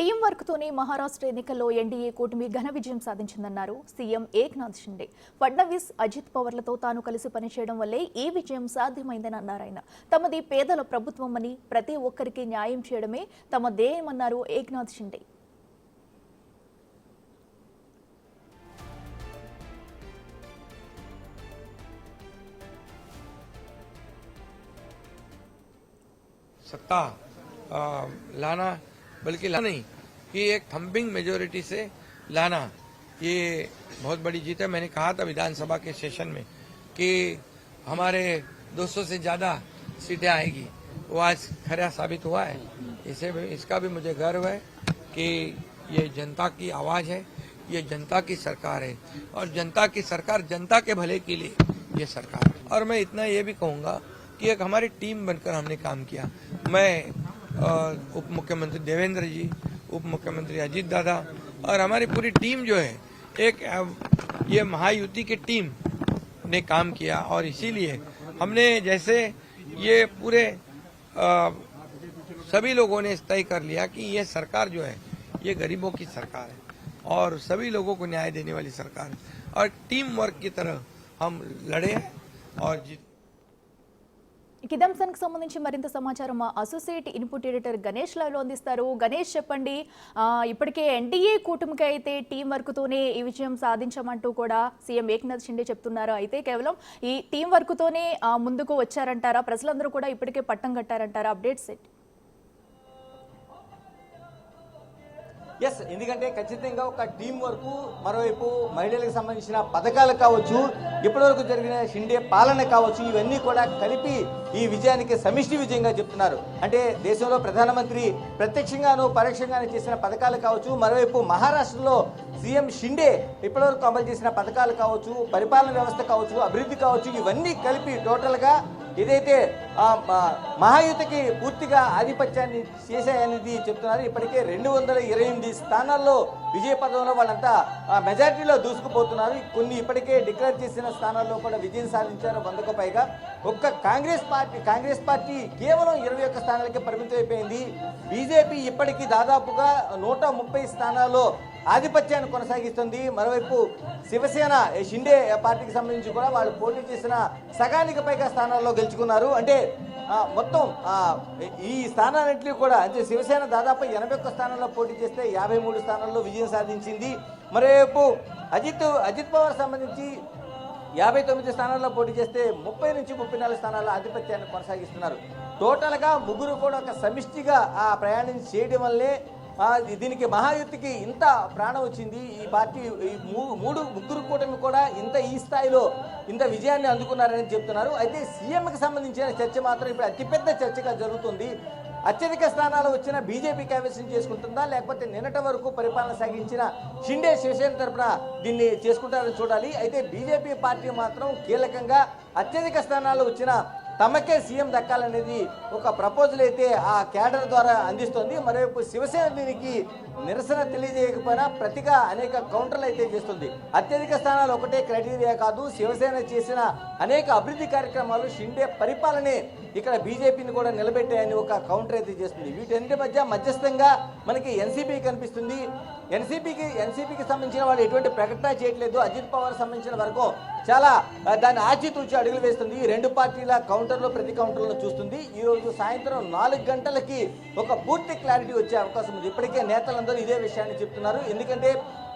Team work తోనే మహారాష్ట్ర ఎన్నికల్లో NDA కూటమి ఘన విజయం సాధించిందన్నారు సీఎం ఏక్నాథ్ షిండే. ఫడ్నవీస్, అజిత్ పవార్లతో తాను కలిసి పనిచేయడం వల్లే ఈ విజయం సాధ్యమైందని అన్నారు ఆయన. తమది పేదల ప్రభుత్వమని, ప్రతి ఒక్కరికి న్యాయం చేయడమే తమ ధ్యేయమన్నారు ఏక్నాథ్ షిండే. सत्ता लाना, बल्कि लाना नहीं कि एक थम्पिंग मेजोरिटी से लाना, ये बहुत बड़ी जीत है। मैंने कहा था विधानसभा के सेशन में कि हमारे 200 से ज्यादा सीटें आएगी, वो आज खरा साबित हुआ है। इसका भी मुझे गर्व है कि ये जनता की आवाज है, ये जनता की सरकार है और जनता की सरकार जनता के भले के लिए ये सरकार है। और मैं इतना ये भी कहूँगा कि एक हमारी टीम बनकर हमने काम किया। मैं उप मुख्यमंत्री देवेंद्र जी, उप मुख्यमंत्री अजीत दादा और हमारी पूरी टीम जो है, एक ये महायुति की टीम ने काम किया और इसीलिए हमने जैसे ये पूरे सभी लोगों ने तय कर लिया कि ये सरकार जो है ये गरीबों की सरकार है और सभी लोगों को न्याय देने वाली सरकार है और टीम वर्क की तरह हम लड़े हैं और जीत। ఇదంశానికి సంబంధించి మరింత సమాచారం మా associate input editor Ganesh live లో అందిస్తారు. గణేష్, చెప్పండి, ఇప్పటికే ఎన్డీఏ కూటమికి అయితే టీం వర్క్ తోనే ఈ విజయం సాధించామంటూ కూడా సీఎం ఏక్నాథ్ షిండే చెప్తున్నారు. అయితే కేవలం ఈ టీం వర్క్ తోనే ముందుకు వచ్చారంటారా? ప్రజలందరూ కూడా ఇప్పటికే పట్టం కట్టారంటారా? అప్డేట్స్ ఏంటి? ఎస్, ఎందుకంటే ఖచ్చితంగా ఒక టీం వరకు, మరోవైపు మహిళలకు సంబంధించిన పథకాలు కావచ్చు, ఇప్పటివరకు జరిగిన షిండే పాలన కావచ్చు, ఇవన్నీ కూడా కలిపి ఈ విజయానికి సమిష్టి విజయంగా చెప్తున్నారు. అంటే దేశంలో ప్రధానమంత్రి ప్రత్యక్షంగాను పరోక్షంగాను చేసిన పథకాలు కావచ్చు, మరోవైపు మహారాష్ట్రలో సీఎం షిండే ఇప్పటివరకు అమలు చేసిన పథకాలు కావచ్చు, పరిపాలన వ్యవస్థ కావచ్చు, అభివృద్ధి కావచ్చు, ఇవన్నీ కలిపి టోటల్గా ఏదైతే మహాయుతికి పూర్తిగా ఆధిపత్యాన్ని చేశాయనేది చెప్తున్నారు. ఇప్పటికే 228 స్థానాల్లో విజయ పదంలో వాళ్ళంతా మెజార్టీలో దూసుకుపోతున్నారు. కొన్ని ఇప్పటికే డిక్లేర్ చేసిన స్థానాల్లో కూడా విజయం సాధించారు, 100కు పైగా. ఒక్క కాంగ్రెస్ పార్టీ కేవలం 21 స్థానాలకే పరిమితం అయిపోయింది. బీజేపీ ఇప్పటికీ దాదాపుగా 130 స్థానాల్లో ఆధిపత్యాన్ని కొనసాగిస్తుంది. మరోవైపు శివసేన, షిండే పార్టీకి సంబంధించి కూడా వాళ్ళు పోటీ చేసిన సగానికి పైగా స్థానాల్లో గెలుచుకున్నారు. అంటే మొత్తం ఈ స్థానాలన్నింటినీ కూడా, అంటే శివసేన దాదాపు 81 స్థానాల్లో పోటీ చేస్తే 53 స్థానాల్లో విజయం సాధించింది. మరోవైపు అజిత్ పవార్ సంబంధించి 59 స్థానాల్లో పోటీ చేస్తే 30 నుంచి 34 స్థానాల్లో ఆధిపత్యాన్ని కొనసాగిస్తున్నారు. టోటల్గా ముగ్గురు కూడా ఒక సమిష్టిగా ప్రయాణం చేయడం వల్లే దీనికి మహాయుతికి ఇంత ప్రాణం వచ్చింది. ఈ పార్టీ ముగ్గురు కూటమి కూడా ఈ స్థాయిలో ఇంత విజయాన్ని అందుకున్నారని చెప్తున్నారు. అయితే సీఎంకి సంబంధించిన చర్చ మాత్రం ఇప్పుడు అతిపెద్ద చర్చగా జరుగుతుంది. అత్యధిక స్థానాలు వచ్చిన బీజేపీ కైవసం చేసుకుంటుందా, లేకపోతే నిన్నటి వరకు పరిపాలన సాగించిన షిండే శివసేన తరఫున దీన్ని చేసుకుంటారని చూడాలి. అయితే బీజేపీ పార్టీ మాత్రం కీలకంగా అత్యధిక స్థానాలు వచ్చిన తమకే సీఎం దక్కాలనేది ఒక ప్రపోజల్ అయితే ఆ క్యాడర్ ద్వారా అందిస్తుంది. మరోవైపు శివసేన దీనికి నిరసన తెలియజేయకపోయినా ప్రతిగా అనేక కౌంటర్లు అయితే చేస్తుంది. అత్యధిక స్థానాలు ఒకటే క్రైటీరియా కాదు, శివసేన చేసిన అనేక అభివృద్ధి కార్యక్రమాలు, షిండే పరిపాలనే ఇక్కడ బీజేపీని కూడా నిలబెట్టాయని ఒక కౌంటర్ అయితే చేస్తుంది. వీటన్నిటి మధ్యస్థంగా మనకి ఎన్సీపీ కనిపిస్తుంది. ఎన్సీపీకి సంబంధించిన వాళ్ళు ఎటువంటి ప్రకటన చేయట్లేదు. అజిత్ పవార్ సంబంధించిన వరకు చాలా దాన్ని ఆచితూచి అడుగులు వేస్తుంది. ఈ రెండు పార్టీల కౌంటర్లో ప్రతి కౌంటర్లో చూస్తుంది. ఈ రోజు సాయంత్రం 4 గంటలకి ఒక పూర్తి క్లారిటీ వచ్చే అవకాశం ఉంది. ఇప్పటికే నేతలందరూ ఇదే విషయాన్ని చెప్తున్నారు. ఎందుకంటే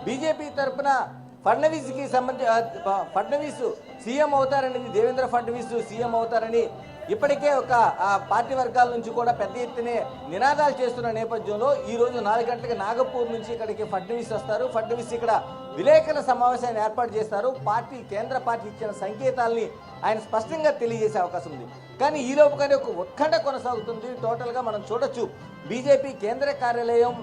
బీజేపీ తరఫున ఫడ్నవీస్ సీఎం అవుతారనేది, దేవేంద్ర ఫడ్నవీస్ సీఎం అవుతారని ఇప్పటికే ఒక పార్టీ వర్గాల నుంచి కూడా పెద్ద ఎత్తునే నినాదాలు చేస్తున్న నేపథ్యంలో ఈ రోజు 4 గంటలకు నాగపూర్ నుంచి ఇక్కడికి ఫడ్నవీస్ వస్తారు. ఫడ్నవీస్ ఇక్కడ విలేకరుల సమావేశాన్ని ఏర్పాటు చేస్తారు. కేంద్ర పార్టీ ఇచ్చిన సంకేతాలని ఆయన స్పష్టంగా తెలియజేసే అవకాశం ఉంది. కానీ ఈ లోపుగానే ఒక ఉత్కంఠ కొనసాగుతుంది. టోటల్గా మనం చూడొచ్చు, బీజేపీ కేంద్ర కార్యాలయం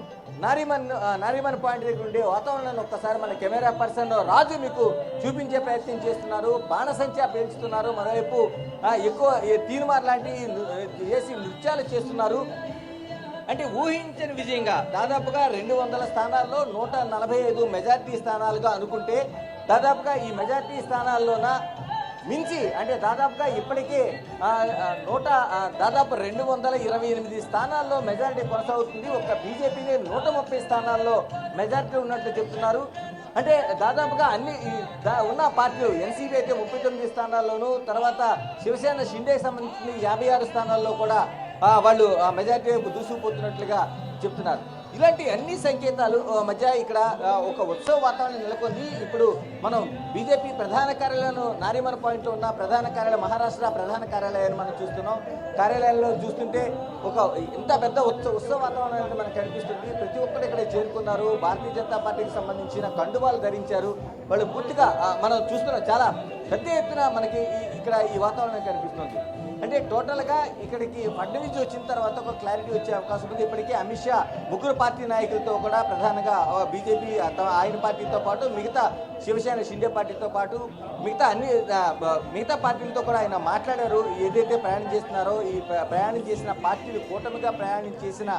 నారిమన్ పాయింట్ దగ్గర ఉండే వాతావరణాన్ని ఒక్కసారి మన కెమెరా పర్సన్ రాజు మీకు చూపించే ప్రయత్నం చేస్తున్నారు. బాణసంచా పేల్చుతున్నారు. మరోవైపు ఎక్కువ తీర్మార్ లాంటి చేసి నృత్యాలు చేస్తున్నారు. అంటే ఊహించని విజయంగా దాదాపుగా 200 స్థానాల్లో 145 మెజార్టీ స్థానాలుగా అనుకుంటే, దాదాపుగా ఈ మెజార్టీ స్థానాల్లోన మించి అంటే దాదాపుగా ఇప్పటికే దాదాపు 228 స్థానాల్లో మెజారిటీ కొనసాగుతుంది. ఒక్క బీజేపీనే 130 స్థానాల్లో మెజారిటీ ఉన్నట్లు చెప్తున్నారు. అంటే దాదాపుగా అన్ని ఉన్న పార్టీలు ఎన్సీపీ అయితే 39 స్థానాల్లోనూ, తర్వాత శివసేన షిండేకి సంబంధించిన 56 స్థానాల్లో కూడా వాళ్ళు మెజారిటీ వైపు దూసుకుపోతున్నట్లుగా చెప్తున్నారు. ఇలాంటి అన్ని సంకేతాలు మధ్య ఇక్కడ ఒక ఉత్సవ వాతావరణం నెలకొంది. ఇప్పుడు మనం బీజేపీ ప్రధాన కార్యాలయం నారీమన్ పాయింట్లో ఉన్న ప్రధాన కార్యాలయం, మహారాష్ట్ర ప్రధాన కార్యాలయాన్ని మనం చూస్తున్నాం. కార్యాలయంలో చూస్తుంటే ఒక ఇంత పెద్ద ఉత్సవ వాతావరణం అనేది మనకు కనిపిస్తుంది. ప్రతి ఒక్కరు ఇక్కడ చేరుకున్నారు. భారతీయ జనతా పార్టీకి సంబంధించిన కండువాలు ధరించారు. వాళ్ళు పూర్తిగా మనం చూస్తున్నాం, చాలా పెద్ద ఎత్తున మనకి ఇక్కడ ఈ వాతావరణం కనిపిస్తుంది. అంటే టోటల్గా ఇక్కడికి ఫడ్నవీస్ వచ్చిన తర్వాత ఒక క్లారిటీ వచ్చే అవకాశం ఉంది. ఇప్పటికే అమిత్ షా ముగ్గురు పార్టీ నాయకులతో కూడా ప్రధానంగా బీజేపీ ఆయన పార్టీతో పాటు మిగతా శివసేన షిండే పార్టీతో పాటు మిగతా పార్టీలతో కూడా ఆయన మాట్లాడారు. ఏదైతే ప్రయాణం చేస్తున్నారో ఈ ప్రయాణం చేసిన పార్టీలు కూటమిగా ప్రయాణం చేసిన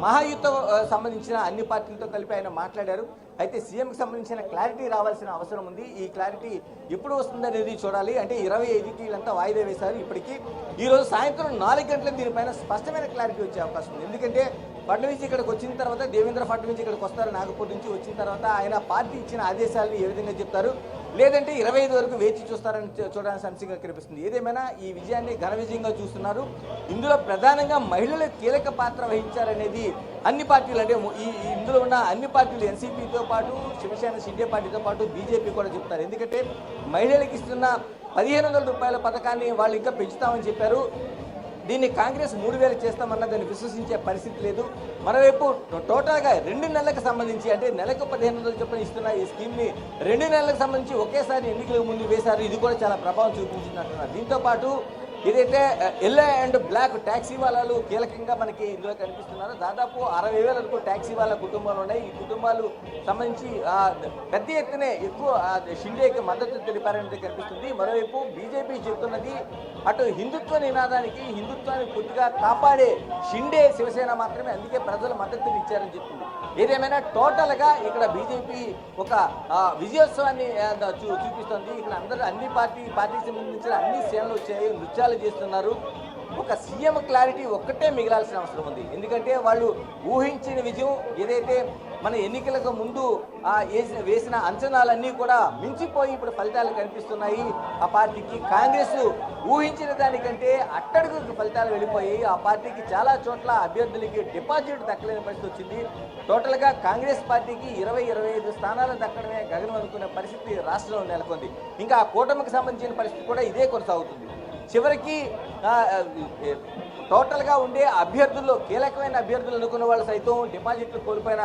మహాయుద్ధ సంబంధించిన అన్ని పార్టీలతో కలిపి ఆయన మాట్లాడారు. అయితే సీఎంకి సంబంధించిన క్లారిటీ రావాల్సిన అవసరం ఉంది. ఈ క్లారిటీ ఎప్పుడు వస్తుందనేది చూడాలి. అంటే 25కి వీళ్ళంతా వాయిదా వేశారు. ఇప్పటికీ ఈరోజు సాయంత్రం 4 గంటలకు దీనిపైన స్పష్టమైన క్లారిటీ వచ్చే అవకాశం ఉంది. ఎందుకంటే ఫడ్నవీస్ ఇక్కడికి వచ్చిన తర్వాత, దేవేంద్ర ఫడ్నవీస్ ఇక్కడికి వస్తారు నాగపూర్ నుంచి, వచ్చిన తర్వాత ఆయన పార్టీ ఇచ్చిన ఆదేశాలను ఏ విధంగా చెప్తారు, లేదంటే 25 వరకు వేచి చూస్తారని చూడడానికి సంశయంగా కనిపిస్తుంది. ఏదేమైనా ఈ విజయాన్ని ఘన విజయంగా చూస్తున్నారు. ఇందులో ప్రధానంగా మహిళలు కీలక పాత్ర వహించారనేది అన్ని పార్టీలు, అంటే ఇందులో ఉన్న అన్ని పార్టీలు ఎన్సీపీతో పాటు శివసేన షిండే పార్టీతో పాటు బీజేపీ కూడా చెప్తారు. ఎందుకంటే మహిళలకు ఇస్తున్న 1500 రూపాయల పథకాన్ని వాళ్ళు ఇంకా పెంచుతామని చెప్పారు. దీన్ని కాంగ్రెస్ 3000 చేస్తామన్న దాన్ని విశ్వసించే పరిస్థితి లేదు. మరోవైపు టోటల్గా 2 నెలలకు సంబంధించి, అంటే నెలకు 1500 చొప్పున ఇస్తున్న ఈ స్కీమ్ని 2 నెలలకు సంబంధించి ఒకేసారి ఎన్నికలకు ముందు వేశారు. ఇది కూడా చాలా ప్రభావం చూపించింది అంటున్నారు. దీంతో పాటు ఏదైతే ఎల్లో అండ్ బ్లాక్ ట్యాక్సీ వాళ్ళలు కీలకంగా మనకి ఇందులో కనిపిస్తున్నారు. దాదాపు 60,000 వరకు ట్యాక్సీ వాళ్ళ కుటుంబాలు ఉన్నాయి. ఈ కుటుంబాలు సంబంధించి పెద్ద ఎత్తునే ఎక్కువ షిండేకి మద్దతు తెలిపారనేది కనిపిస్తుంది. మరోవైపు బీజేపీ చెబుతున్నది అటు హిందుత్వ నినాదానికి, హిందుత్వాన్ని పూర్తిగా కాపాడే షిండే శివసేన మాత్రమే, అందుకే ప్రజలు మద్దతుని ఇచ్చారని చెప్తుంది. ఏదేమైనా టోటల్గా ఇక్కడ బీజేపీ ఒక విజయోత్సవాన్ని చూపిస్తుంది. ఇక్కడ అందరూ అన్ని పార్టీకి సంబంధించిన అన్ని శ్రేణులు వచ్చాయి, నృత్యాలు చేస్తున్నారు. ఒక సీఎం క్లారిటీ ఒక్కటే మిగలాల్సిన అవసరం ఉంది. ఎందుకంటే వాళ్ళు ఊహించిన విజయం ఏదైతే మన ఎన్నికలకు ముందు వేసిన అంచనాలన్నీ కూడా మించిపోయి ఇప్పుడు ఫలితాలు కనిపిస్తున్నాయి. ఆ పార్టీకి కాంగ్రెస్ ఊహించిన దానికంటే అట్టడుగు ఫలితాలు వెళ్ళిపోయాయి. ఆ పార్టీకి చాలా చోట్ల అభ్యర్థులకి డిపాజిట్ దక్కలేని పరిస్థితి వచ్చింది. టోటల్గా కాంగ్రెస్ పార్టీకి 20-25 స్థానాలు దక్కడమే గగనం అనుకునే పరిస్థితి రాష్ట్రంలో నెలకొంది. ఇంకా ఆ కూటమికి సంబంధించిన పరిస్థితి కూడా ఇదే కొనసాగుతుంది. చివరికి టోటల్గా ఉండే అభ్యర్థుల్లో కీలకమైన అభ్యర్థులు అనుకున్న వాళ్ళు సైతం డిపాజిట్లు కోల్పోయిన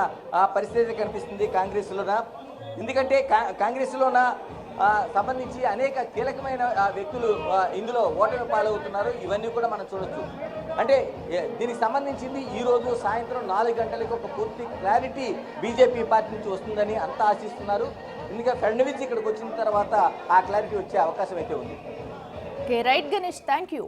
పరిస్థితి కనిపిస్తుంది కాంగ్రెస్లోన. ఎందుకంటే కాంగ్రెస్లోన సంబంధించి అనేక కీలకమైన వ్యక్తులు ఇందులో ఓటమి పాలవుతున్నారు. ఇవన్నీ కూడా మనం చూడొచ్చు. అంటే దీనికి సంబంధించింది ఈరోజు సాయంత్రం 4 గంటలకు ఒక పూర్తి క్లారిటీ బీజేపీ పార్టీ నుంచి వస్తుందని అంతా ఆశిస్తున్నారు. ఎందుకంటే ఫడ్నవీస్ ఇక్కడికి వచ్చిన తర్వాత ఆ క్లారిటీ వచ్చే అవకాశం అయితే ఉంది. Okay, right Ganesh, thank you.